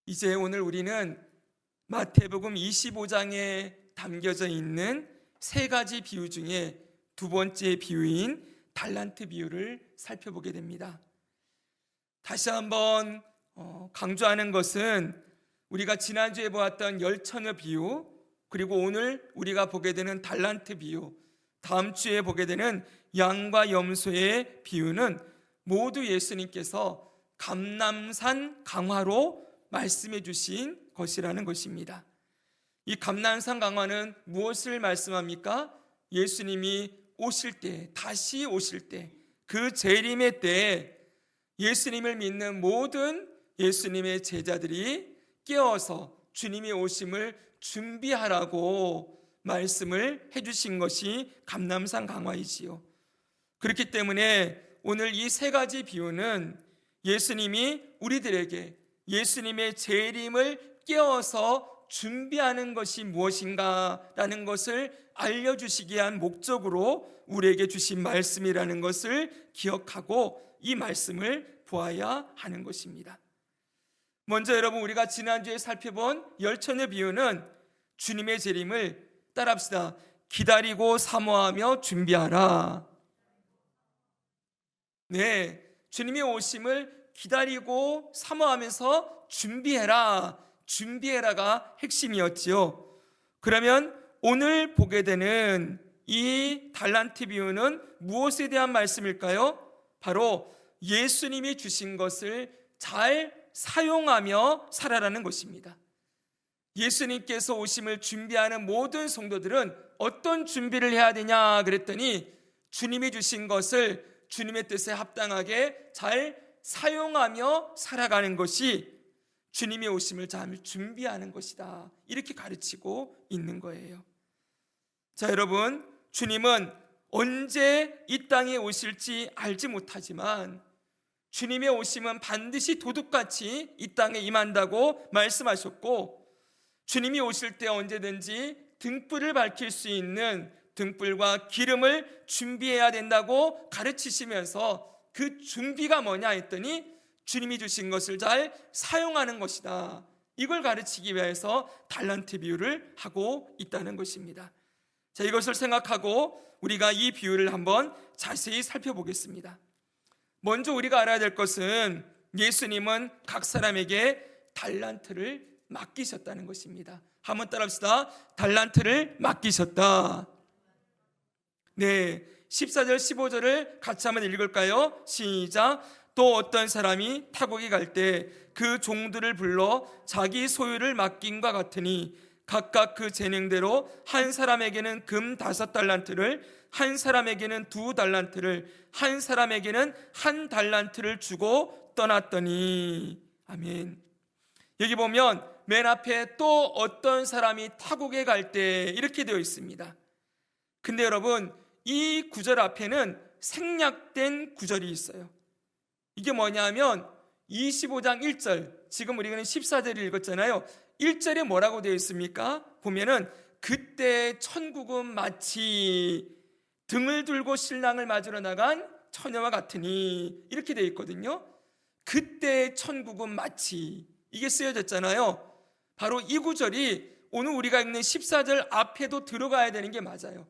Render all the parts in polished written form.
이제 오늘 우리는 마태복음 25장에 담겨져 있는 세 가지 비유 중에 두 번째 비유인 달란트 비유를 살펴보게 됩니다. 다시 한번 강조하는 것은 우리가 지난주에 보았던 열처녀 비유, 그리고 오늘 우리가 보게 되는 달란트 비유, 다음 주에 보게 되는 양과 염소의 비유는 모두 예수님께서 감람산 강화로 말씀해 주신 것이라는 것입니다. 이 감람산 강화는 무엇을 말씀합니까? 예수님이 오실 때, 다시 오실 때, 그 재림의 때에 예수님을 믿는 모든 예수님의 제자들이 깨어서 주님의 오심을 준비하라고 말씀을 해주신 것이 감람산 강화이지요. 그렇기 때문에 오늘 이 세 가지 비유는 예수님이 우리들에게 예수님의 재림을 깨어서 준비하는 것이 무엇인가라는 것을 알려주시기 위한 목적으로 우리에게 주신 말씀이라는 것을 기억하고 이 말씀을 보아야 하는 것입니다. 먼저 여러분, 우리가 지난주에 살펴본 열처녀 비유는 주님의 재림을 따라합시다. 기다리고 사모하며 준비하라. 네, 주님의 오심을 기다리고 사모하면서 준비해라가 핵심이었지요. 그러면 오늘 보게 되는 이 달란트 비유는 무엇에 대한 말씀일까요? 바로 예수님이 주신 것을 잘 사용하며 살아라는 것입니다. 예수님께서 오심을 준비하는 모든 성도들은 어떤 준비를 해야 되냐 그랬더니 주님이 주신 것을 주님의 뜻에 합당하게 잘 사용하며 살아가는 것이 주님의 오심을 잘 준비하는 것이다, 이렇게 가르치고 있는 거예요. 자, 여러분, 주님은 언제 이 땅에 오실지 알지 못하지만 주님의 오심은 반드시 도둑같이 이 땅에 임한다고 말씀하셨고, 주님이 오실 때 언제든지 등불을 밝힐 수 있는 등불과 기름을 준비해야 된다고 가르치시면서 그 준비가 뭐냐 했더니 주님이 주신 것을 잘 사용하는 것이다, 이걸 가르치기 위해서 달란트 비유를 하고 있다는 것입니다. 자, 이것을 생각하고 우리가 이 비유를 한번 자세히 살펴보겠습니다. 먼저 우리가 알아야 될 것은 예수님은 각 사람에게 달란트를 맡기셨다는 것입니다. 한번 따라합시다. 달란트를 맡기셨다. 네, 14절 15절을 같이 한번 읽을까요? 시작. 또 어떤 사람이 타국에 갈 때 그 종들을 불러 자기 소유를 맡김과 같으니 각각 그 재능대로 한 사람에게는 금 5달란트를, 한 사람에게는 2달란트를, 한 사람에게는 1달란트를 주고 떠났더니. 아멘. 여기 보면 맨 앞에 또 어떤 사람이 타국에 갈 때 이렇게 되어 있습니다. 근데 여러분, 이 구절 앞에는 생략된 구절이 있어요. 이게 뭐냐면 25장 1절, 지금 우리는 14절을 읽었잖아요. 1절에 뭐라고 되어 있습니까? 보면은 그때 천국은 마치 등을 들고 신랑을 맞으러 나간 처녀와 같으니, 이렇게 되어 있거든요. 그때 천국은 마치, 이게 쓰여졌잖아요. 바로 이 구절이 오늘 우리가 읽는 14절 앞에도 들어가야 되는 게 맞아요.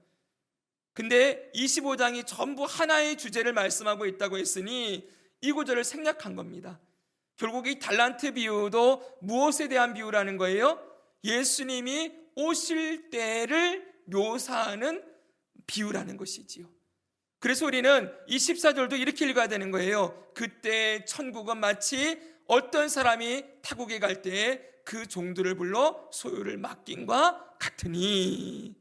근데 25장이 전부 하나의 주제를 말씀하고 있다고 했으니 이 구절을 생략한 겁니다. 결국 이 달란트 비유도 무엇에 대한 비유라는 거예요? 예수님이 오실 때를 묘사하는 비유라는 것이지요. 그래서 우리는 이 14절도 이렇게 읽어야 되는 거예요. 그때 천국은 마치 어떤 사람이 타국에 갈 때에 그 종들을 불러 소유를 맡김과 같으니,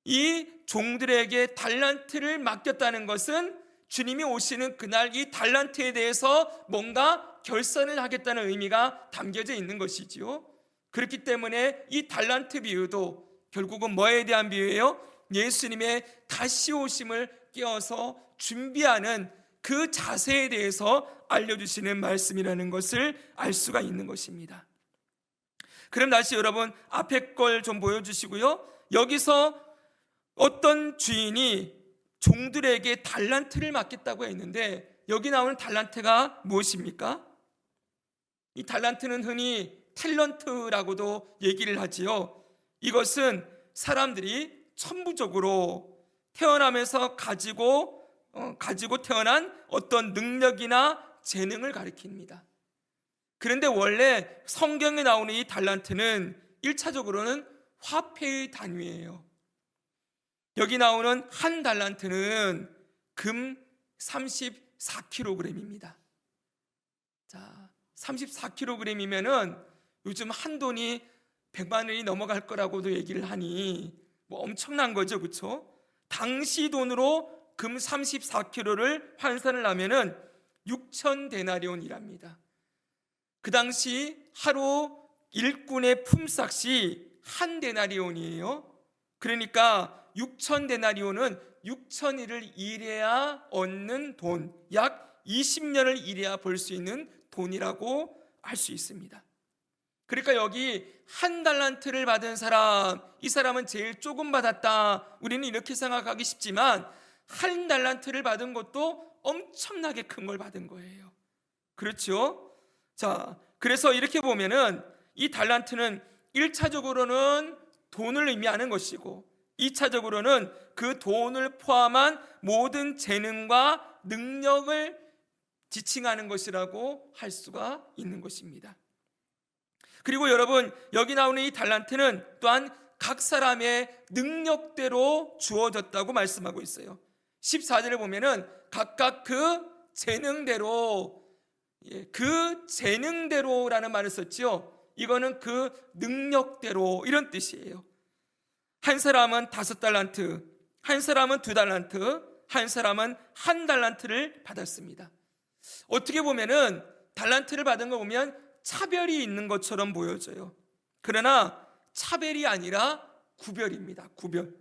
이 종들에게 달란트를 맡겼다는 것은 주님이 오시는 그날 이 달란트에 대해서 뭔가 결산을 하겠다는 의미가 담겨져 있는 것이지요. 그렇기 때문에 이 달란트 비유도 결국은 뭐에 대한 비유예요? 예수님의 다시 오심을 깨어서 준비하는 그 자세에 대해서 알려주시는 말씀이라는 것을 알 수가 있는 것입니다. 그럼 다시 여러분 앞에 걸 좀 보여주시고요. 여기서 어떤 주인이 종들에게 달란트를 맡겼다고 했는데 여기 나오는 달란트가 무엇입니까? 이 달란트는 흔히 탤런트라고도 얘기를 하지요. 이것은 사람들이 천부적으로 태어나면서 가지고 태어난 어떤 능력이나 재능을 가리킵니다. 그런데 원래 성경에 나오는 이 달란트는 1차적으로는 화폐의 단위예요. 여기 나오는 한 달란트는 금 34kg입니다. 자, 34kg이면은 요즘 한 돈이 100만 원이 넘어갈 거라고도 얘기를 하니 뭐 엄청난 거죠, 그렇죠? 당시 돈으로 금 34kg를 환산을 하면은 6,000데나리온이랍니다. 그 당시 하루 일꾼의 품삯이 한 데나리온이에요. 그러니까 6,000데나리온은 6,000일을 일해야 얻는 돈, 약 20년을 일해야 벌 수 있는 돈이라고 할 수 있습니다. 그러니까 여기 한 달란트를 받은 사람, 이 사람은 제일 조금 받았다, 우리는 이렇게 생각하기 쉽지만 한 달란트를 받은 것도 엄청나게 큰 걸 받은 거예요. 그렇죠? 자, 그래서 이렇게 보면은 이 달란트는 1차적으로는 돈을 의미하는 것이고 2차적으로는 그 돈을 포함한 모든 재능과 능력을 지칭하는 것이라고 할 수가 있는 것입니다. 그리고 여러분, 여기 나오는 이 달란트는 또한 각 사람의 능력대로 주어졌다고 말씀하고 있어요. 14절에 보면은 각각 그 재능대로, 그 재능대로라는 말을 썼죠. 이거는 그 능력대로, 이런 뜻이에요. 한 사람은 5달란트, 한 사람은 2달란트, 한 사람은 1달란트를 받았습니다. 어떻게 보면은 달란트를 받은 거 보면 차별이 있는 것처럼 보여져요. 그러나 차별이 아니라 구별입니다. 구별.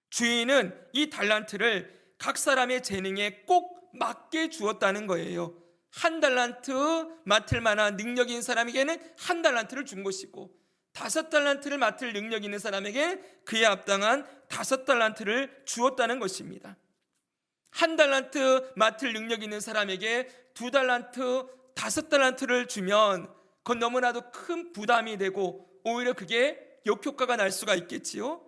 주인은 이 달란트를 각 사람의 재능에 꼭 맞게 주었다는 거예요. 1달란트 맡을 만한 능력 있는 사람에게는 1달란트를 준 것이고 5달란트를 맡을 능력 있는 사람에게 그에 합당한 5달란트를 주었다는 것입니다. 1달란트 맡을 능력 있는 사람에게 2달란트, 5달란트를 주면 그건 너무나도 큰 부담이 되고 오히려 그게 역효과가 날 수가 있겠지요.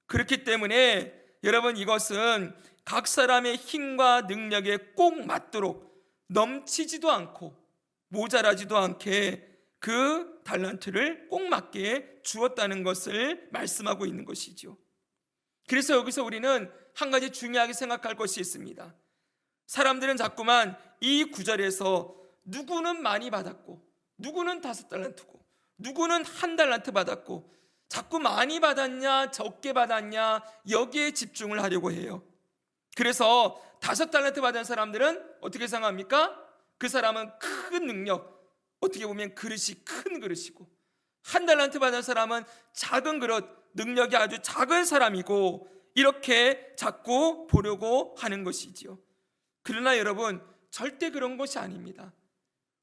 그렇기 때문에 여러분, 이것은 각 사람의 힘과 능력에 꼭 맞도록 넘치지도 않고 모자라지도 않게 그 달란트를 꼭 맞게 주었다는 것을 말씀하고 있는 것이죠. 그래서 여기서 우리는 한 가지 중요하게 생각할 것이 있습니다. 사람들은 자꾸만 이 구절에서 누구는 많이 받았고 누구는 5달란트고 누구는 1달란트 받았고 자꾸 많이 받았냐 적게 받았냐 여기에 집중을 하려고 해요. 그래서 5달란트 받은 사람들은 어떻게 생각합니까? 그 사람은 큰 능력, 어떻게 보면 그릇이 큰 그릇이고 1달란트 받은 사람은 작은 그릇, 능력이 아주 작은 사람이고 이렇게 자꾸 보려고 하는 것이지요. 그러나 여러분, 절대 그런 것이 아닙니다.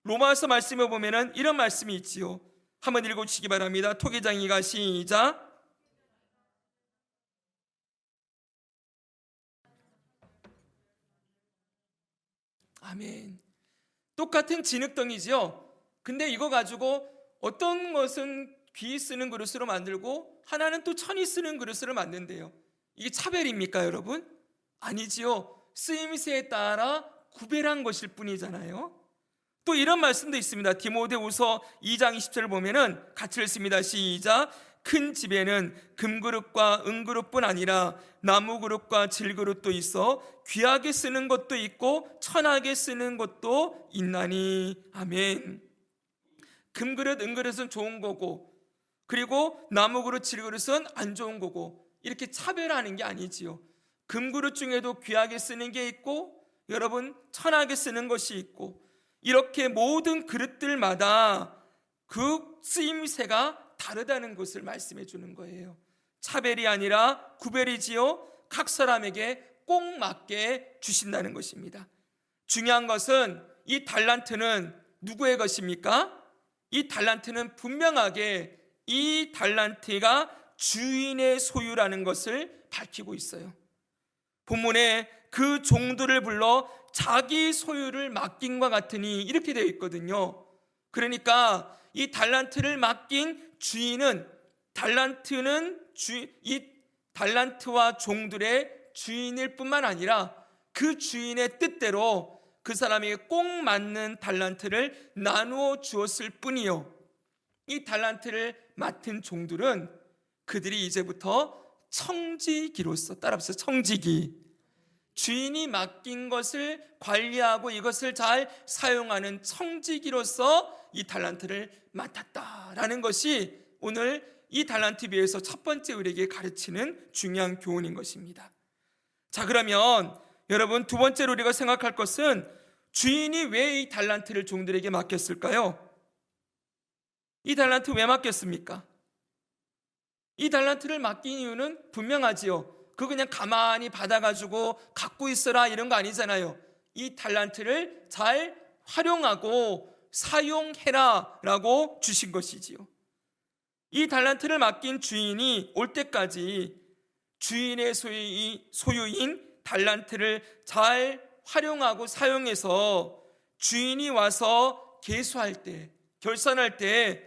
로마서 말씀에 보면은 이런 말씀이 있지요. 한번 읽어주시기 바랍니다. 토기장이가 시작. 아멘. 똑같은 진흙덩이지요. 근데 이거 가지고 어떤 것은 귀 쓰는 그릇으로 만들고 하나는 또 천이 쓰는 그릇으로 만든대요. 이게 차별입니까, 여러분? 아니지요. 쓰임새에 따라 구별한 것일 뿐이잖아요. 또 이런 말씀도 있습니다. 디모데후서 2장 20절을 보면은 같이 읽습니다. 시작. 큰 집에는 금그릇과 은그릇뿐 아니라 나무그릇과 질그릇도 있어 귀하게 쓰는 것도 있고 천하게 쓰는 것도 있나니. 아멘. 금그릇, 은그릇은 좋은 거고 그리고 나무그릇, 질그릇은 안 좋은 거고 이렇게 차별하는 게 아니지요. 금그릇 중에도 귀하게 쓰는 게 있고 여러분 천하게 쓰는 것이 있고 이렇게 모든 그릇들마다 그 쓰임새가 다르다는 것을 말씀해 주는 거예요. 차별이 아니라 구별이지요. 각 사람에게 꼭 맞게 주신다는 것입니다. 중요한 것은 이 달란트는 누구의 것입니까? 이 달란트는 분명하게 이 달란트가 주인의 소유라는 것을 밝히고 있어요. 본문에 그 종들을 불러 자기 소유를 맡긴과 같으니 이렇게 되어 있거든요. 그러니까 이 달란트를 맡긴 주인은 이 달란트와 종들의 주인일 뿐만 아니라 그 주인의 뜻대로 그 사람에게 꼭 맞는 달란트를 나누어 주었을 뿐이요, 이 달란트를 맡은 종들은 그들이 이제부터 청지기로서, 따라합시다, 청지기, 주인이 맡긴 것을 관리하고 이것을 잘 사용하는 청지기로서 이 달란트를 맡았다라는 것이 오늘 이 달란트 비유에서 첫 번째 우리에게 가르치는 중요한 교훈인 것입니다. 자, 그러면 여러분, 두 번째로 우리가 생각할 것은 주인이 왜 이 달란트를 종들에게 맡겼을까요? 이 달란트 왜 맡겼습니까? 이 달란트를 맡긴 이유는 분명하지요. 그거 그냥 가만히 받아가지고 갖고 있어라 이런 거 아니잖아요. 이 달란트를 잘 활용하고 사용해라 라고 주신 것이지요. 이 달란트를 맡긴 주인이 올 때까지 주인의 소유인 달란트를 잘 활용하고 사용해서 주인이 와서 계수할 때, 결산할 때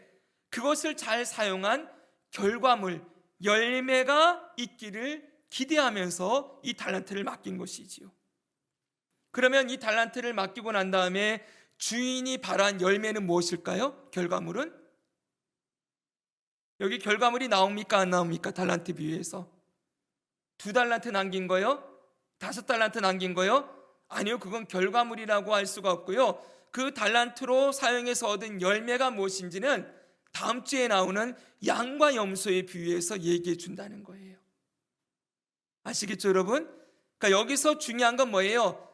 그것을 잘 사용한 결과물, 열매가 있기를 기대하면서 이 달란트를 맡긴 것이지요. 그러면 이 달란트를 맡기고 난 다음에 주인이 바란 열매는 무엇일까요? 결과물은? 여기 결과물이 나옵니까 안 나옵니까? 달란트 비유에서 2달란트 남긴 거요? 5달란트 남긴 거요? 아니요, 그건 결과물이라고 할 수가 없고요. 그 달란트로 사용해서 얻은 열매가 무엇인지는 다음 주에 나오는 양과 염소의 비유에서 얘기해 준다는 거예요. 아시겠죠, 여러분? 그러니까 여기서 중요한 건 뭐예요?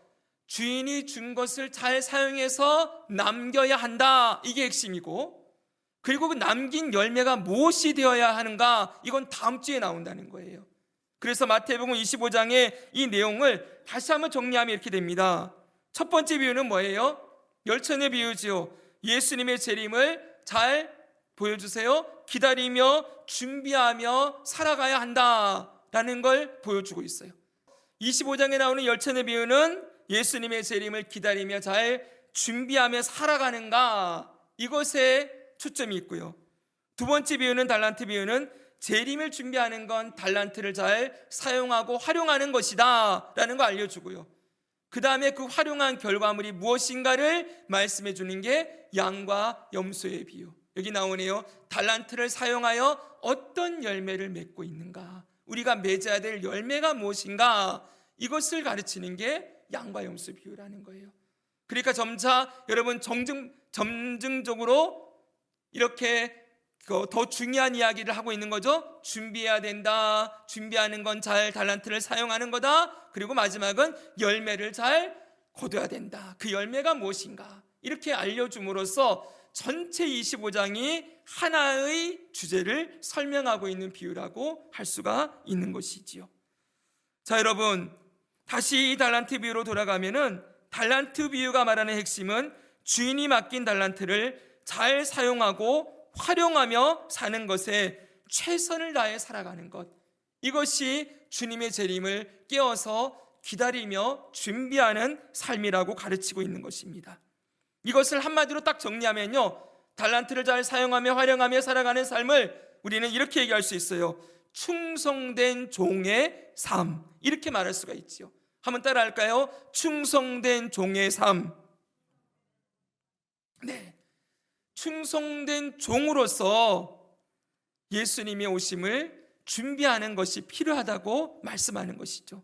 주인이 준 것을 잘 사용해서 남겨야 한다, 이게 핵심이고, 그리고 그 남긴 열매가 무엇이 되어야 하는가, 이건 다음 주에 나온다는 거예요. 그래서 마태복음 25장의 이 내용을 다시 한번 정리하면 이렇게 됩니다. 첫 번째 비유는 뭐예요? 열천의 비유지요. 예수님의 재림을 잘 보여주세요. 기다리며 준비하며 살아가야 한다라는 걸 보여주고 있어요. 25장에 나오는 열천의 비유는 예수님의 재림을 기다리며 잘 준비하며 살아가는가, 이것에 초점이 있고요. 두 번째 비유는 달란트 비유는 재림을 준비하는 건 달란트를 잘 사용하고 활용하는 것이다 라는 거 알려주고요. 그 다음에 그 활용한 결과물이 무엇인가를 말씀해 주는 게 양과 염소의 비유. 여기 나오네요. 달란트를 사용하여 어떤 열매를 맺고 있는가, 우리가 맺어야 될 열매가 무엇인가, 이것을 가르치는 게 양과 염소 비유라는 거예요. 그러니까 점차 여러분 점증적으로 이렇게 더 중요한 이야기를 하고 있는 거죠. 준비해야 된다, 준비하는 건 잘 달란트를 사용하는 거다, 그리고 마지막은 열매를 잘 거둬야 된다. 그 열매가 무엇인가 이렇게 알려줌으로써 전체 25장이 하나의 주제를 설명하고 있는 비유라고 할 수가 있는 것이지요. 자, 여러분, 다시 이 달란트 비유로 돌아가면은 달란트 비유가 말하는 핵심은 주인이 맡긴 달란트를 잘 사용하고 활용하며 사는 것에 최선을 다해 살아가는 것, 이것이 주님의 재림을 깨어서 기다리며 준비하는 삶이라고 가르치고 있는 것입니다. 이것을 한마디로 딱 정리하면요, 달란트를 잘 사용하며 활용하며 살아가는 삶을 우리는 이렇게 얘기할 수 있어요. 충성된 종의 삶, 이렇게 말할 수가 있지요. 한번 따라 할까요? 충성된 종의 삶. 네, 충성된 종으로서 예수님의 오심을 준비하는 것이 필요하다고 말씀하는 것이죠.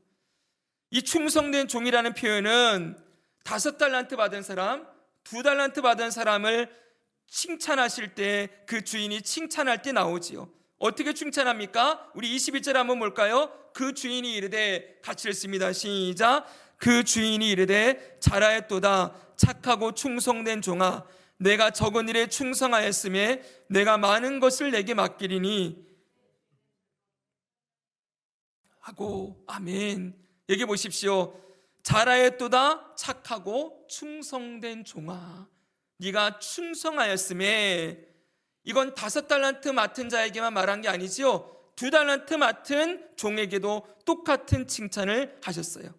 이 충성된 종이라는 표현은 5달란트 받은 사람, 2달란트 받은 사람을 칭찬하실 때 그 주인이 칭찬할 때 나오지요. 어떻게 칭찬합니까? 우리 21절 한번 볼까요? 그 주인이 이르되, 같이 읽습니다. 시작. 그 주인이 이르되 잘하였도다 착하고 충성된 종아, 내가 적은 일에 충성하였음에 내가 많은 것을 내게 맡기리니 하고. 아멘. 여기 보십시오. 잘하였도다 착하고 충성된 종아, 네가 충성하였음에, 이건 5달란트 맡은 자에게만 말한 게 아니지요. 2달란트 맡은 종에게도 똑같은 칭찬을 하셨어요.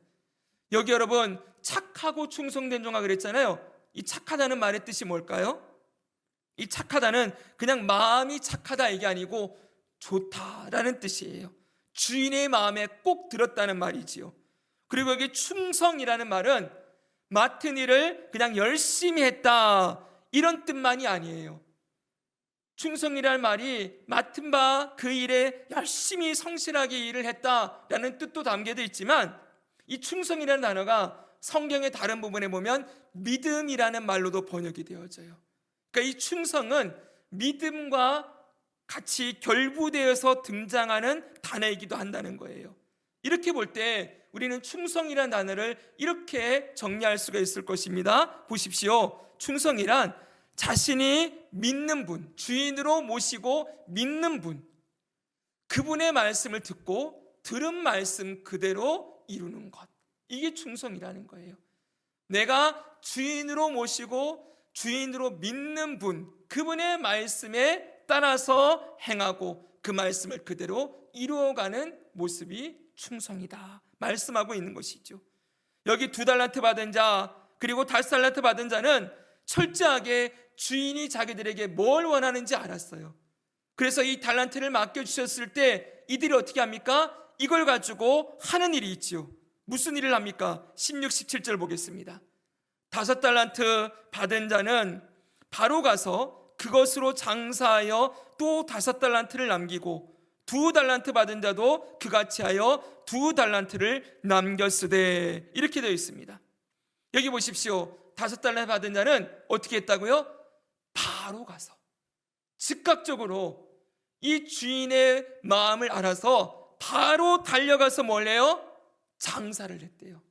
여기 여러분, 착하고 충성된 종아 그랬잖아요. 이 착하다는 말의 뜻이 뭘까요? 이 착하다는 그냥 마음이 착하다 이게 아니고 좋다라는 뜻이에요. 주인의 마음에 꼭 들었다는 말이지요. 그리고 여기 충성이라는 말은 맡은 일을 그냥 열심히 했다 이런 뜻만이 아니에요. 충성이라는 말이 맡은 바 그 일에 열심히 성실하게 일을 했다라는 뜻도 담겨져 있지만, 이 충성이라는 단어가 성경의 다른 부분에 보면 믿음이라는 말로도 번역이 되어져요. 그러니까 이 충성은 믿음과 같이 결부되어서 등장하는 단어이기도 한다는 거예요. 이렇게 볼 때 우리는 충성이라는 단어를 이렇게 정리할 수가 있을 것입니다. 보십시오. 충성이란 자신이 믿는 분, 주인으로 모시고 믿는 분, 그분의 말씀을 듣고 들은 말씀 그대로 이루는 것, 이게 충성이라는 거예요. 내가 주인으로 모시고 주인으로 믿는 분, 그분의 말씀에 따라서 행하고 그 말씀을 그대로 이루어가는 모습이 충성이다 말씀하고 있는 것이죠. 여기 2달란트 받은 자 그리고 5달란트 받은 자는 철저하게 주인이 자기들에게 뭘 원하는지 알았어요. 그래서 이 달란트를 맡겨주셨을 때 이들이 어떻게 합니까? 이걸 가지고 하는 일이 있지요. 무슨 일을 합니까? 16, 17절 보겠습니다. 5달란트 받은 자는 바로 가서 그것으로 장사하여 또 5달란트를 남기고 2달란트 받은 자도 그같이 하여 2달란트를 남겼으되, 이렇게 되어 있습니다. 여기 보십시오. 5달란트 받은 자는 어떻게 했다고요? 바로 가서 즉각적으로 이 주인의 마음을 알아서 바로 달려가서 뭘 해요? 장사를 했대요.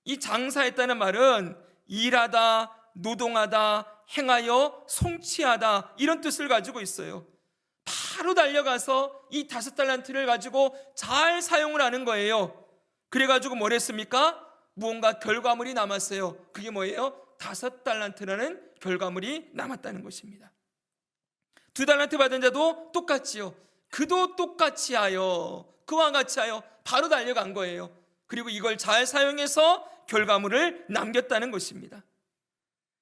이 장사했다는 말은 일하다, 노동하다, 행하여 성취하다 이런 뜻을 가지고 있어요. 바로 달려가서 이 5달란트를 가지고 잘 사용을 하는 거예요. 그래가지고 뭘 했습니까? 무언가 결과물이 남았어요. 그게 뭐예요? 5달란트라는 결과물이 남았다는 것입니다. 2달란트 받은 자도 똑같지요. 그도 똑같이 하여, 그와 같이 하여 바로 달려간 거예요. 그리고 이걸 잘 사용해서 결과물을 남겼다는 것입니다.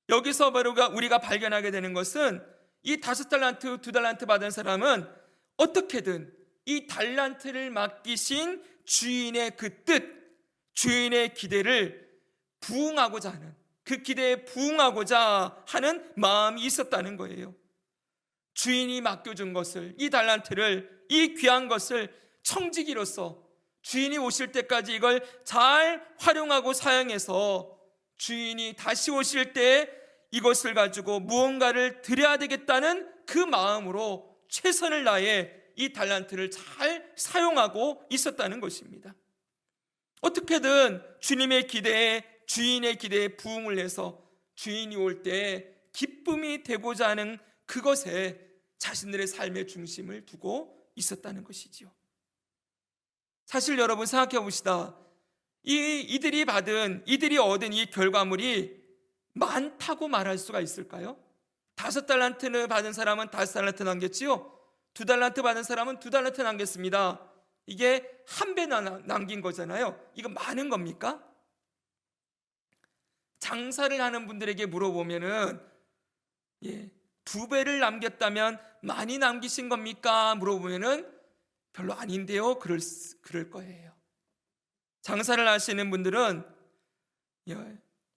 여기서 바로 우리가 발견하게 되는 것은 이 5달란트, 2달란트 받은 사람은 어떻게든 이 달란트를 맡기신 주인의 그 뜻, 주인의 기대를 부응하고자 하는, 그 기대에 부응하고자 하는 마음이 있었다는 거예요. 주인이 맡겨준 것을, 이 달란트를, 이 귀한 것을 청지기로서 주인이 오실 때까지 이걸 잘 활용하고 사용해서 주인이 다시 오실 때 이것을 가지고 무언가를 드려야 되겠다는 그 마음으로 최선을 다해 이 달란트를 잘 사용하고 있었다는 것입니다. 어떻게든 주님의 기대에, 주인의 기대에 부응을 해서 주인이 올 때 기쁨이 되고자 하는 그것에 자신들의 삶의 중심을 두고 있었다는 것이지요. 사실 여러분 생각해 봅시다. 이들이 얻은 이 결과물이 많다고 말할 수가 있을까요? 5달란트를 받은 사람은 5달란트 남겼지요. 2달란트 받은 사람은 2달란트 남겼습니다. 이게 한 배 남긴 거잖아요. 이거 많은 겁니까? 장사를 하는 분들에게 물어보면은 2배를 남겼다면 많이 남기신 겁니까? 물어보면은 별로 아닌데요. 그럴 거예요. 장사를 하시는 분들은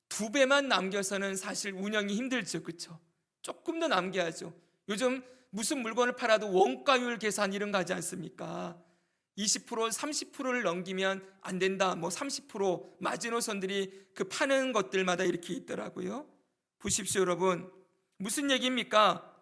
2배만 남겨서는 사실 운영이 힘들죠. 그렇죠? 조금 더 남겨야죠. 요즘 무슨 물건을 팔아도 원가율 계산 이런 거 하지 않습니까? 20%, 30%를 넘기면 안 된다. 30% 마지노선들이 그 파는 것들마다 이렇게 있더라고요. 보십시오, 여러분. 무슨 얘기입니까?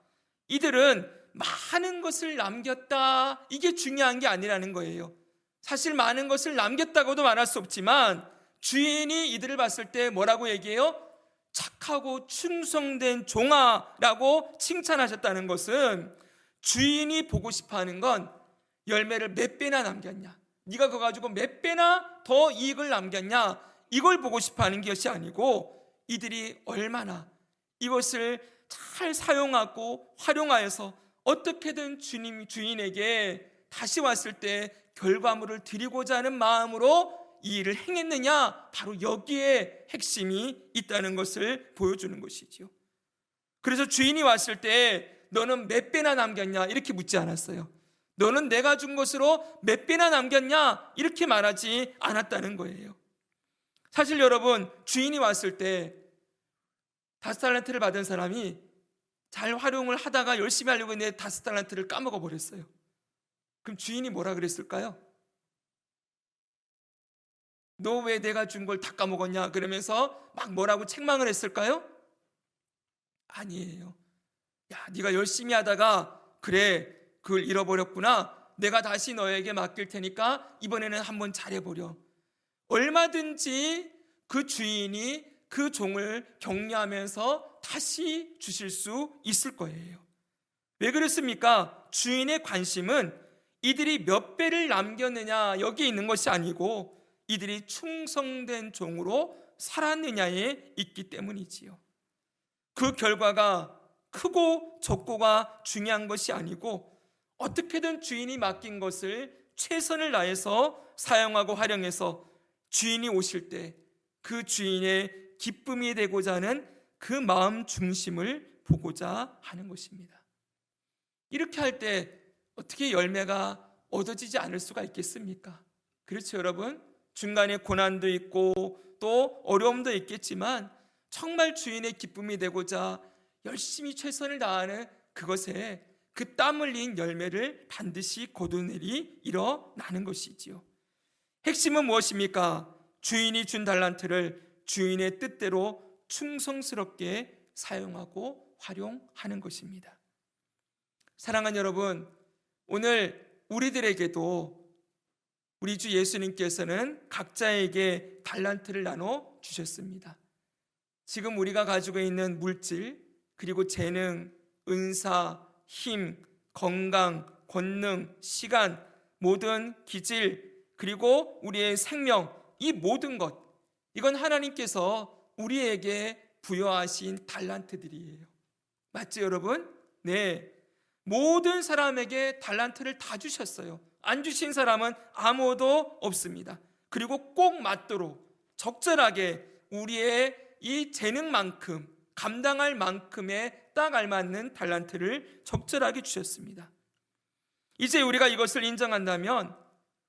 이들은 많은 것을 남겼다, 이게 중요한 게 아니라는 거예요. 사실 많은 것을 남겼다고도 말할 수 없지만 주인이 이들을 봤을 때 뭐라고 얘기해요? 착하고 충성된 종아라고 칭찬하셨다는 것은 주인이 보고 싶어하는 건 열매를 몇 배나 남겼냐, 네가 그거 가지고 몇 배나 더 이익을 남겼냐, 이걸 보고 싶어하는 것이 아니고 이들이 얼마나 이것을 잘 사용하고 활용하여서 어떻게든 주인에게 다시 왔을 때 결과물을 드리고자 하는 마음으로 이 일을 행했느냐, 바로 여기에 핵심이 있다는 것을 보여주는 것이지요. 그래서 주인이 왔을 때 너는 몇 배나 남겼냐 이렇게 묻지 않았어요. 너는 내가 준 것으로 몇 배나 남겼냐 이렇게 말하지 않았다는 거예요. 사실 여러분, 주인이 왔을 때 5달란트를 받은 사람이 잘 활용을 하다가 열심히 하려고 했는데 5달란트를 까먹어 버렸어요. 그럼 주인이 뭐라 그랬을까요? 너 왜 내가 준 걸 다 까먹었냐 그러면서 막 뭐라고 책망을 했을까요? 아니에요. 야, 네가 열심히 하다가 그래 그걸 잃어버렸구나. 내가 다시 너에게 맡길 테니까 이번에는 한번 잘해보려. 얼마든지 그 주인이 그 종을 격려하면서 다시 주실 수 있을 거예요. 왜 그렇습니까? 주인의 관심은 이들이 몇 배를 남겼느냐 여기에 있는 것이 아니고 이들이 충성된 종으로 살았느냐에 있기 때문이지요. 그 결과가 크고 적고가 중요한 것이 아니고 어떻게든 주인이 맡긴 것을 최선을 다해서 사용하고 활용해서 주인이 오실 때 그 주인의 기쁨이 되고자 하는 그 마음 중심을 보고자 하는 것입니다. 이렇게 할 때 어떻게 열매가 얻어지지 않을 수가 있겠습니까? 그렇죠, 여러분? 중간에 고난도 있고 또 어려움도 있겠지만 정말 주인의 기쁨이 되고자 열심히 최선을 다하는 그것에 그 땀 흘린 열매를 반드시 거둔 일이 일어나는 것이지요. 핵심은 무엇입니까? 주인이 준 달란트를 주인의 뜻대로 충성스럽게 사용하고 활용하는 것입니다. 사랑하는 여러분, 오늘 우리들에게도 우리 주 예수님께서는 각자에게 달란트를 나눠 주셨습니다. 지금 우리가 가지고 있는 물질, 그리고 재능, 은사, 힘, 건강, 권능, 시간, 모든 기질, 그리고 우리의 생명, 이 모든 것, 이건 하나님께서 우리에게 부여하신 달란트들이에요. 맞죠, 여러분? 네. 모든 사람에게 달란트를 다 주셨어요. 안 주신 사람은 아무도 없습니다. 그리고 꼭 맞도록 적절하게 우리의 이 재능만큼, 감당할 만큼의 딱 알맞는 달란트를 적절하게 주셨습니다. 이제 우리가 이것을 인정한다면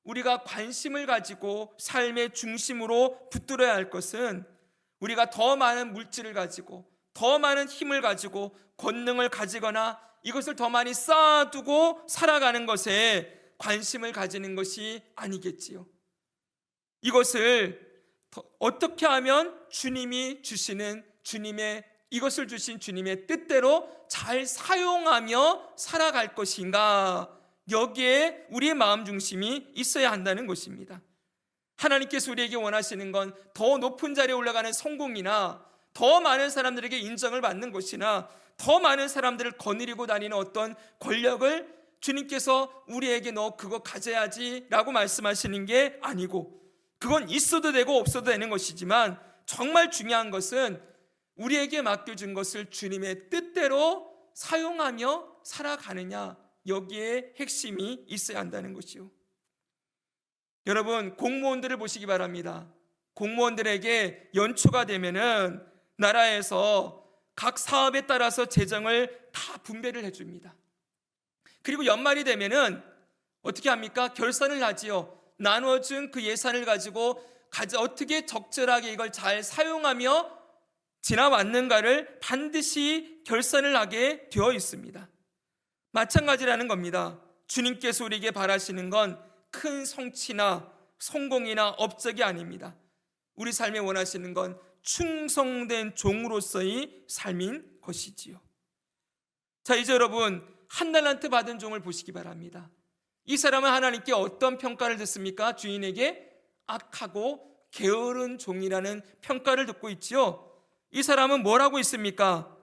우리가 관심을 가지고 삶의 중심으로 붙들어야 할 것은 우리가 더 많은 물질을 가지고 더 많은 힘을 가지고 권능을 가지거나 이것을 더 많이 쌓아두고 살아가는 것에 관심을 가지는 것이 아니겠지요. 이것을 어떻게 하면 주님이 주시는 이것을 주신 주님의 뜻대로 잘 사용하며 살아갈 것인가, 여기에 우리의 마음 중심이 있어야 한다는 것입니다. 하나님께서 우리에게 원하시는 건 더 높은 자리에 올라가는 성공이나 더 많은 사람들에게 인정을 받는 것이나 더 많은 사람들을 거느리고 다니는 어떤 권력을 주님께서 우리에게 너 그거 가져야지 라고 말씀하시는 게 아니고, 그건 있어도 되고 없어도 되는 것이지만 정말 중요한 것은 우리에게 맡겨준 것을 주님의 뜻대로 사용하며 살아가느냐, 여기에 핵심이 있어야 한다는 것이요. 여러분, 공무원들을 보시기 바랍니다. 공무원들에게 연초가 되면은 나라에서 각 사업에 따라서 재정을 다 분배를 해줍니다. 그리고 연말이 되면은 어떻게 합니까? 결산을 하지요. 나눠준 그 예산을 가지고 어떻게 적절하게 이걸 잘 사용하며 지나왔는가를 반드시 결산을 하게 되어 있습니다. 마찬가지라는 겁니다. 주님께서 우리에게 바라시는 건 큰 성취나 성공이나 업적이 아닙니다. 우리 삶에 원하시는 건 충성된 종으로서의 삶인 것이지요. 자, 이제 여러분, 한 달란트 받은 종을 보시기 바랍니다. 이 사람은 하나님께 어떤 평가를 듣습니까? 주인에게 악하고 게으른 종이라는 평가를 듣고 있지요. 이 사람은 뭐라고 있습니까?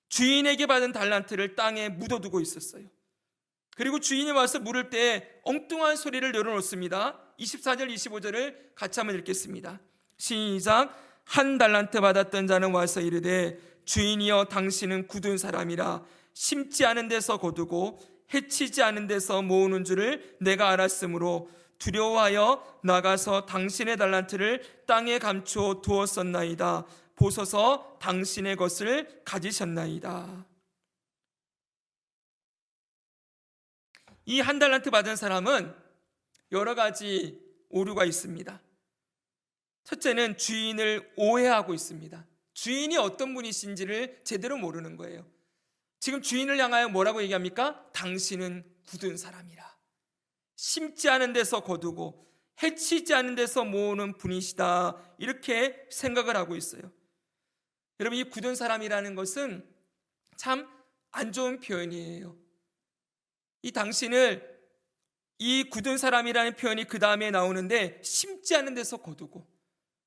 주인에게 받은 달란트를 땅에 묻어두고 있었어요. 그리고 주인이 와서 물을 때 엉뚱한 소리를 내려놓습니다. 24절 25절을 같이 한번 읽겠습니다. 시작. 한 달란트 받았던 자는 와서 이르되 주인이여 당신은 굳은 사람이라 심지 않은 데서 거두고 해치지 않은 데서 모으는 줄을 내가 알았으므로 두려워하여 나가서 당신의 달란트를 땅에 감추어 두었었나이다. 보소서 당신의 것을 가지셨나이다. 이 한 달란트 받은 사람은 여러 가지 오류가 있습니다. 첫째는 주인을 오해하고 있습니다. 주인이 어떤 분이신지를 제대로 모르는 거예요. 지금 주인을 향하여 뭐라고 얘기합니까? 당신은 굳은 사람이라. 심지 않은 데서 거두고 해치지 않은 데서 모으는 분이시다. 이렇게 생각을 하고 있어요. 여러분, 이 굳은 사람이라는 것은 참 안 좋은 표현이에요. 이 당신을, 이 굳은 사람이라는 표현이 그 다음에 나오는데, 심지 않은 데서 거두고,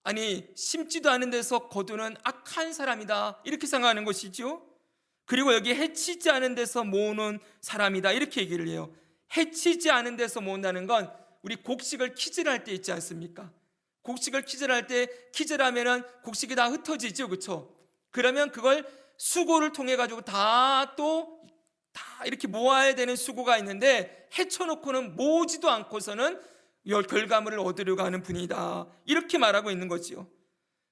아니 심지도 않은 데서 거두는 악한 사람이다, 이렇게 생각하는 것이죠. 그리고 여기 해치지 않은 데서 모으는 사람이다, 이렇게 얘기를 해요. 해치지 않은 데서 모은다는 건 우리 곡식을 키질할 때 있지 않습니까? 곡식을 키질할 때, 키질하면은 곡식이 다 흩어지죠, 그렇죠? 그러면 그걸 수고를 통해 가지고 다 이렇게 모아야 되는 수고가 있는데, 해쳐놓고는 모으지도 않고서는 결과물을 얻으려고 하는 분이다, 이렇게 말하고 있는 거지요.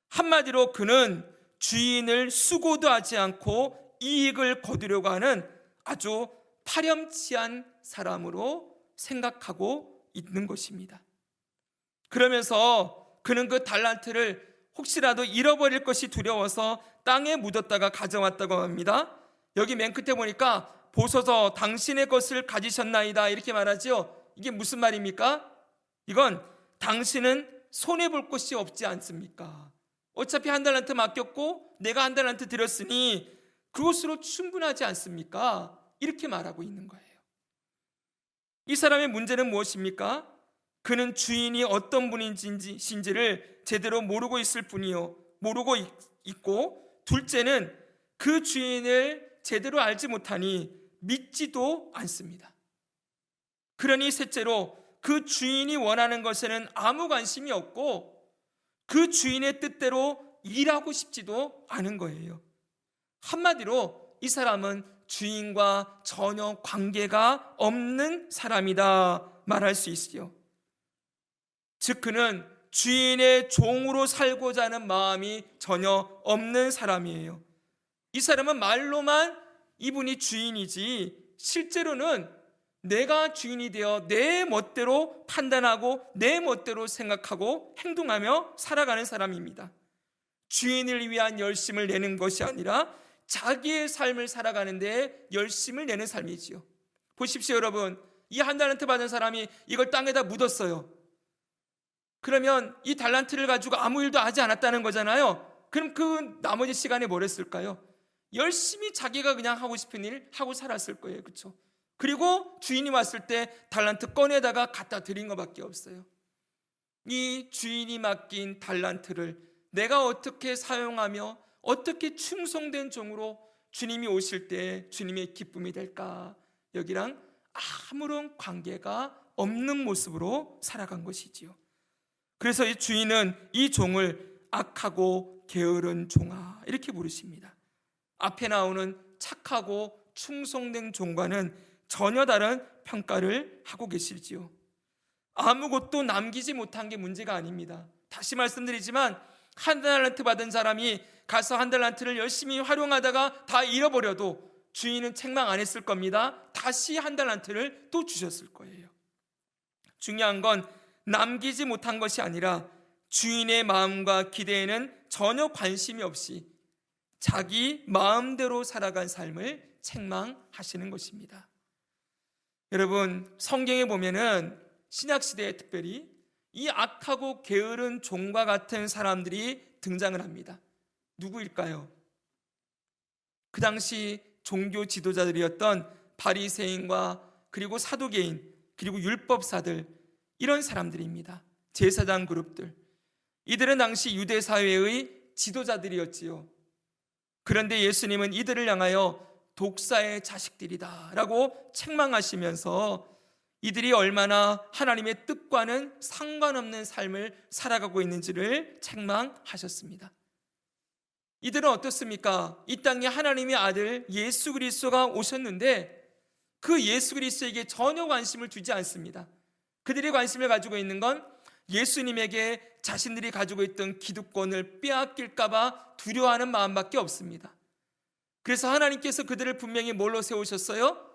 한마디로 그는 주인을 수고도 하지 않고 이익을 거두려고 하는 아주 파렴치한 사람으로 생각하고 있는 것입니다. 그러면서 그는 그 달란트를 혹시라도 잃어버릴 것이 두려워서 땅에 묻었다가 가져왔다고 합니다. 여기 맨 끝에 보니까 보소서 당신의 것을 가지셨나이다, 이렇게 말하죠. 이게 무슨 말입니까? 이건 당신은 손해볼 것이 없지 않습니까? 어차피 한 달란트 맡겼고 내가 한 달란트 드렸으니 그것으로 충분하지 않습니까? 이렇게 말하고 있는 거예요. 이 사람의 문제는 무엇입니까? 그는 주인이 어떤 분인지를 제대로 모르고 있을 뿐이요, 모르고 있고, 둘째는 그 주인을 제대로 알지 못하니 믿지도 않습니다. 그러니 셋째로 그 주인이 원하는 것에는 아무 관심이 없고 그 주인의 뜻대로 일하고 싶지도 않은 거예요. 한마디로 이 사람은 주인과 전혀 관계가 없는 사람이다 말할 수 있어요. 즉 그는 주인의 종으로 살고자 하는 마음이 전혀 없는 사람이에요. 이 사람은 말로만 이분이 주인이지 실제로는 내가 주인이 되어 내 멋대로 판단하고 내 멋대로 생각하고 행동하며 살아가는 사람입니다. 주인을 위한 열심을 내는 것이 아니라 자기의 삶을 살아가는 데 열심을 내는 삶이지요. 보십시오, 여러분. 이 한 달란트 받은 사람이 이걸 땅에다 묻었어요. 그러면 이 달란트를 가지고 아무 일도 하지 않았다는 거잖아요. 그럼 그 나머지 시간에 뭘 했을까요? 열심히 자기가 그냥 하고 싶은 일 하고 살았을 거예요, 그렇죠? 그리고 주인이 왔을 때 달란트 꺼내다가 갖다 드린 것밖에 없어요. 이 주인이 맡긴 달란트를 내가 어떻게 사용하며 어떻게 충성된 종으로 주님이 오실 때 주님의 기쁨이 될까? 여기랑 아무런 관계가 없는 모습으로 살아간 것이지요. 그래서 이 주인은 이 종을 악하고 게으른 종아, 이렇게 부르십니다. 앞에 나오는 착하고 충성된 종과는 전혀 다른 평가를 하고 계시지요. 아무것도 남기지 못한 게 문제가 아닙니다. 다시 말씀드리지만 한 달란트 받은 사람이 가서 한 달란트를 열심히 활용하다가 다 잃어버려도 주인은 책망 안 했을 겁니다. 다시 한 달란트를 또 주셨을 거예요. 중요한 건 남기지 못한 것이 아니라 주인의 마음과 기대에는 전혀 관심이 없이 자기 마음대로 살아간 삶을 책망하시는 것입니다. 여러분, 성경에 보면은 신약시대에 특별히 이 악하고 게으른 종과 같은 사람들이 등장을 합니다. 누구일까요? 그 당시 종교 지도자들이었던 바리새인과 그리고 사두개인 그리고 율법사들, 이런 사람들입니다. 제사장 그룹들. 이들은 당시 유대 사회의 지도자들이었지요. 그런데 예수님은 이들을 향하여 독사의 자식들이다 라고 책망하시면서 이들이 얼마나 하나님의 뜻과는 상관없는 삶을 살아가고 있는지를 책망하셨습니다. 이들은 어떻습니까? 이 땅에 하나님의 아들 예수 그리스도가 오셨는데 그 예수 그리스도에게 전혀 관심을 두지 않습니다. 그들이 관심을 가지고 있는 건 예수님에게 자신들이 가지고 있던 기득권을 빼앗길까봐 두려워하는 마음밖에 없습니다. 그래서 하나님께서 그들을 분명히 뭘로 세우셨어요?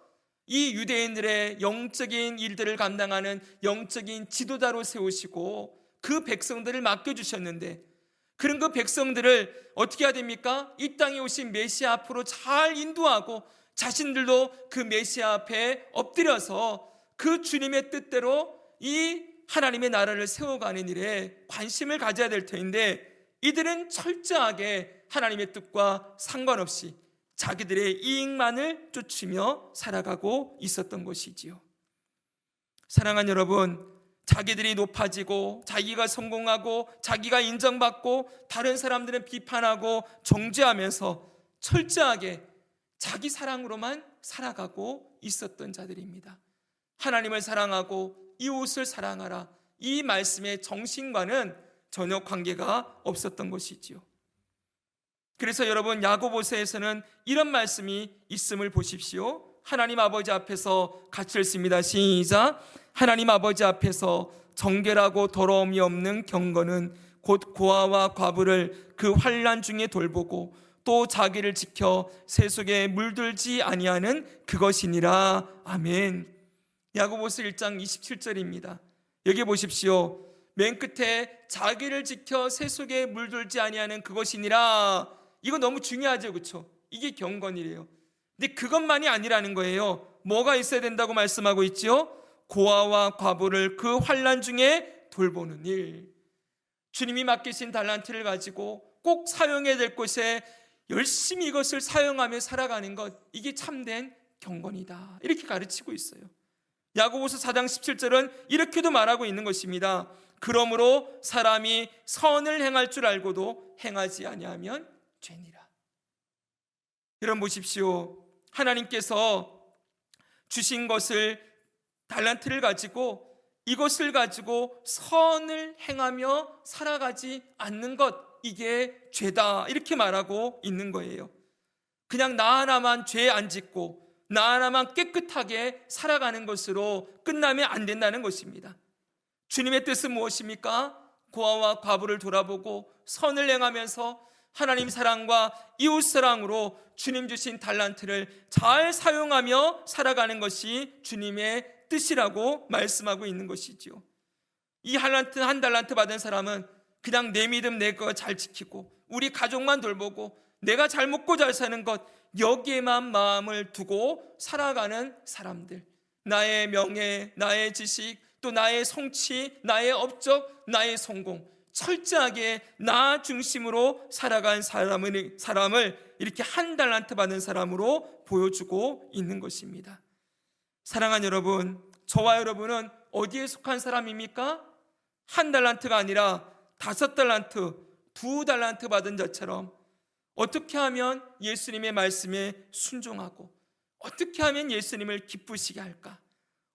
이 유대인들의 영적인 일들을 감당하는 영적인 지도자로 세우시고 그 백성들을 맡겨주셨는데, 그런 그 백성들을 어떻게 해야 됩니까? 이 땅에 오신 메시아 앞으로 잘 인도하고 자신들도 그 메시아 앞에 엎드려서 그 주님의 뜻대로 이 하나님의 나라를 세워가는 일에 관심을 가져야 될 텐데, 이들은 철저하게 하나님의 뜻과 상관없이 자기들의 이익만을 쫓으며 살아가고 있었던 것이지요. 사랑하는 여러분, 자기들이 높아지고 자기가 성공하고 자기가 인정받고 다른 사람들은 비판하고 정죄하면서 철저하게 자기 사랑으로만 살아가고 있었던 자들입니다. 하나님을 사랑하고 이웃을 사랑하라, 이 말씀의 정신과는 전혀 관계가 없었던 것이지요. 그래서 여러분, 야고보서에서는 이런 말씀이 있음을 보십시오. 하나님 아버지 앞에서 같이 읽습니다. 시작. 하나님 아버지 앞에서 정결하고 더러움이 없는 경건은 곧 고아와 과부를 그 환난 중에 돌보고 또 자기를 지켜 세속에 물들지 아니하는 그것이니라. 아멘. 야고보서 1장 27절입니다. 여기 보십시오. 맨 끝에 자기를 지켜 세속에 물들지 아니하는 그것이니라. 이거 너무 중요하죠, 그렇죠? 이게 경건이래요. 근데 그것만이 아니라는 거예요. 뭐가 있어야 된다고 말씀하고 있죠? 고아와 과부를 그 환난 중에 돌보는 일. 주님이 맡기신 달란트를 가지고 꼭 사용해야 될 곳에 열심히 이것을 사용하며 살아가는 것, 이게 참된 경건이다, 이렇게 가르치고 있어요. 야고보서 4장 17절은 이렇게도 말하고 있는 것입니다. 그러므로 사람이 선을 행할 줄 알고도 행하지 아니하면 죄니라. 여러분 보십시오. 하나님께서 주신 것을, 달란트를 가지고 이것을 가지고 선을 행하며 살아가지 않는 것, 이게 죄다, 이렇게 말하고 있는 거예요. 그냥 나 하나만 죄 안 짓고 나 하나만 깨끗하게 살아가는 것으로 끝나면 안 된다는 것입니다. 주님의 뜻은 무엇입니까? 고아와 과부를 돌아보고 선을 행하면서 하나님 사랑과 이웃 사랑으로 주님 주신 달란트를 잘 사용하며 살아가는 것이 주님의 뜻이라고 말씀하고 있는 것이지요. 이 한 달란트 받은 사람은 그냥 내 믿음 내 거 잘 지키고 우리 가족만 돌보고 내가 잘 먹고 잘 사는 것, 여기에만 마음을 두고 살아가는 사람들, 나의 명예, 나의 지식, 또 나의 성취, 나의 업적, 나의 성공, 철저하게 나 중심으로 살아간 사람을 이렇게 한 달란트 받은 사람으로 보여주고 있는 것입니다. 사랑하는 여러분, 저와 여러분은 어디에 속한 사람입니까? 한 달란트가 아니라 5달란트, 2달란트 받은 자처럼 어떻게 하면 예수님의 말씀에 순종하고 어떻게 하면 예수님을 기쁘시게 할까?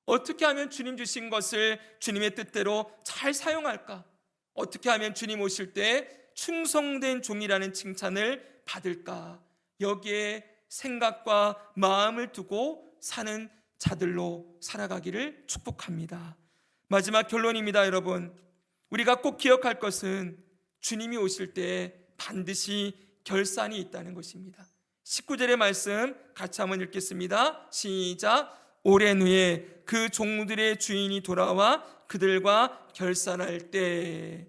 어떻게 하면 주님 주신 것을 주님의 뜻대로 잘 사용할까? 어떻게 하면 주님 오실 때 충성된 종이라는 칭찬을 받을까? 여기에 생각과 마음을 두고 사는 자들로 살아가기를 축복합니다. 마지막 결론입니다, 여러분. 우리가 꼭 기억할 것은 주님이 오실 때 반드시 결산이 있다는 것입니다. 19절의 말씀 같이 한번 읽겠습니다. 시작. 오랜 후에 그 종들의 주인이 돌아와 그들과 결산할 때,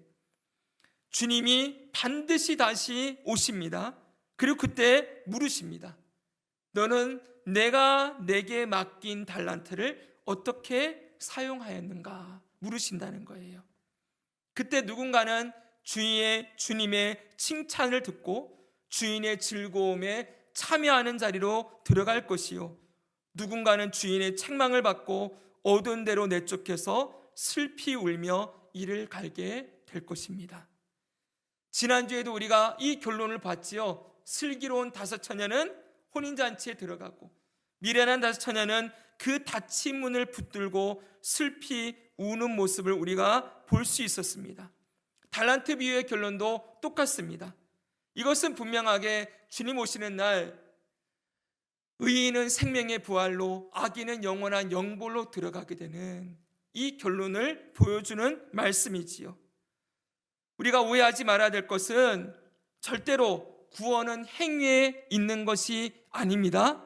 주님이 반드시 다시 오십니다. 그리고 그때 물으십니다. 너는 내가 내게 맡긴 달란트를 어떻게 사용하였는가 물으신다는 거예요. 그때 누군가는 주님의 칭찬을 듣고 주인의 즐거움에 참여하는 자리로 들어갈 것이요, 누군가는 주인의 책망을 받고 어두운 데로 내쫓겨서 슬피 울며 이를 갈게 될 것입니다. 지난주에도 우리가 이 결론을 봤지요. 슬기로운 5처녀는 혼인잔치에 들어가고 미련한 5처녀는 그 닫힌 문을 붙들고 슬피 우는 모습을 우리가 볼 수 있었습니다. 달란트 비유의 결론도 똑같습니다. 이것은 분명하게 주님 오시는 날 의인은 생명의 부활로, 악인은 영원한 영벌로 들어가게 되는 이 결론을 보여주는 말씀이지요. 우리가 오해하지 말아야 될 것은 절대로 구원은 행위에 있는 것이 아닙니다.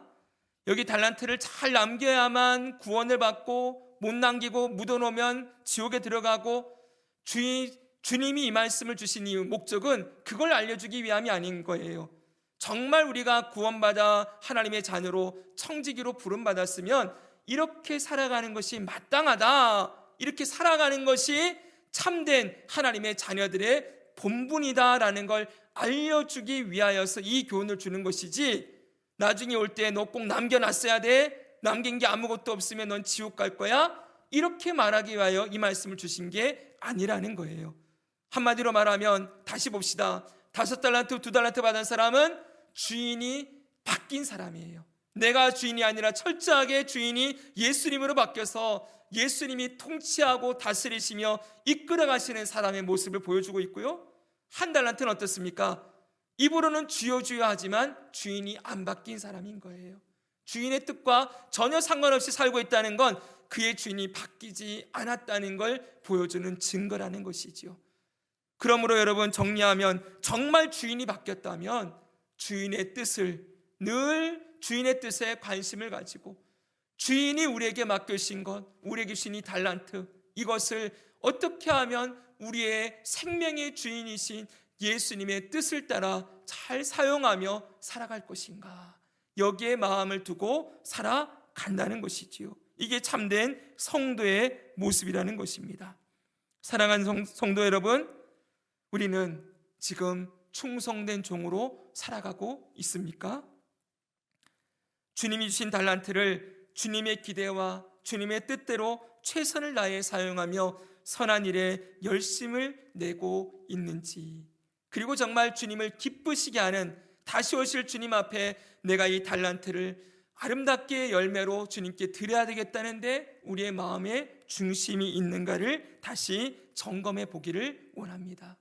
여기 달란트를 잘 남겨야만 구원을 받고 못 남기고 묻어놓으면 지옥에 들어가고 주님이 이 말씀을 주신 이유 목적은 그걸 알려주기 위함이 아닌 거예요. 정말 우리가 구원받아 하나님의 자녀로 청지기로 부름받았으면 이렇게 살아가는 것이 마땅하다, 이렇게 살아가는 것이 참된 하나님의 자녀들의 본분이다라는 걸 알려주기 위하여서 이 교훈을 주는 것이지, 나중에 올 때 너 꼭 남겨놨어야 돼, 남긴 게 아무것도 없으면 넌 지옥 갈 거야, 이렇게 말하기 위하여 이 말씀을 주신 게 아니라는 거예요. 한마디로 말하면 다시 봅시다. 5달란트 2달란트 받은 사람은 주인이 바뀐 사람이에요. 내가 주인이 아니라 철저하게 주인이 예수님으로 바뀌어서 예수님이 통치하고 다스리시며 이끌어 가시는 사람의 모습을 보여주고 있고요. 1달란트는 어떻습니까? 입으로는 주여 주여 하지만 주인이 안 바뀐 사람인 거예요. 주인의 뜻과 전혀 상관없이 살고 있다는 건 그의 주인이 바뀌지 않았다는 걸 보여주는 증거라는 것이지요. 그러므로 여러분, 정리하면 정말 주인이 바뀌었다면 주인의 뜻을, 늘 주인의 뜻에 관심을 가지고 주인이 우리에게 맡겨주신 것, 우리에게 주신 이 달란트, 이것을 어떻게 하면 우리의 생명의 주인이신 예수님의 뜻을 따라 잘 사용하며 살아갈 것인가, 여기에 마음을 두고 살아간다는 것이지요. 이게 참된 성도의 모습이라는 것입니다. 사랑하는 성도 여러분, 우리는 지금 충성된 종으로 살아가고 있습니까? 주님이 주신 달란트를 주님의 기대와 주님의 뜻대로 최선을 다해 사용하며 선한 일에 열심을 내고 있는지, 그리고 정말 주님을 기쁘시게 하는 다시 오실 주님 앞에 내가 이 달란트를 아름답게 열매로 주님께 드려야 되겠다는데 우리의 마음에 중심이 있는가를 다시 점검해 보기를 원합니다.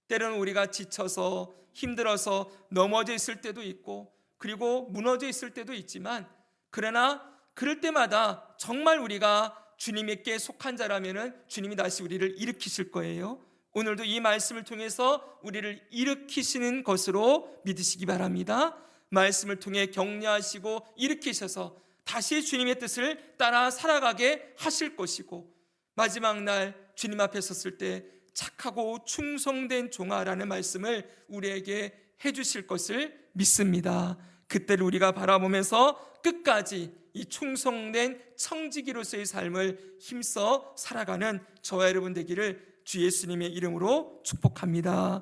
때로는 우리가 지쳐서 힘들어서 넘어져 있을 때도 있고, 그리고 무너져 있을 때도 있지만, 그러나 그럴 때마다 정말 우리가 주님께 속한 자라면은 주님이 다시 우리를 일으키실 거예요. 오늘도 이 말씀을 통해서 우리를 일으키시는 것으로 믿으시기 바랍니다. 말씀을 통해 격려하시고 일으키셔서 다시 주님의 뜻을 따라 살아가게 하실 것이고, 마지막 날 주님 앞에 섰을 때 착하고 충성된 종아라는 말씀을 우리에게 해주실 것을 믿습니다. 그때를 우리가 바라보면서 끝까지 이 충성된 청지기로서의 삶을 힘써 살아가는 저와 여러분 되기를 주 예수님의 이름으로 축복합니다.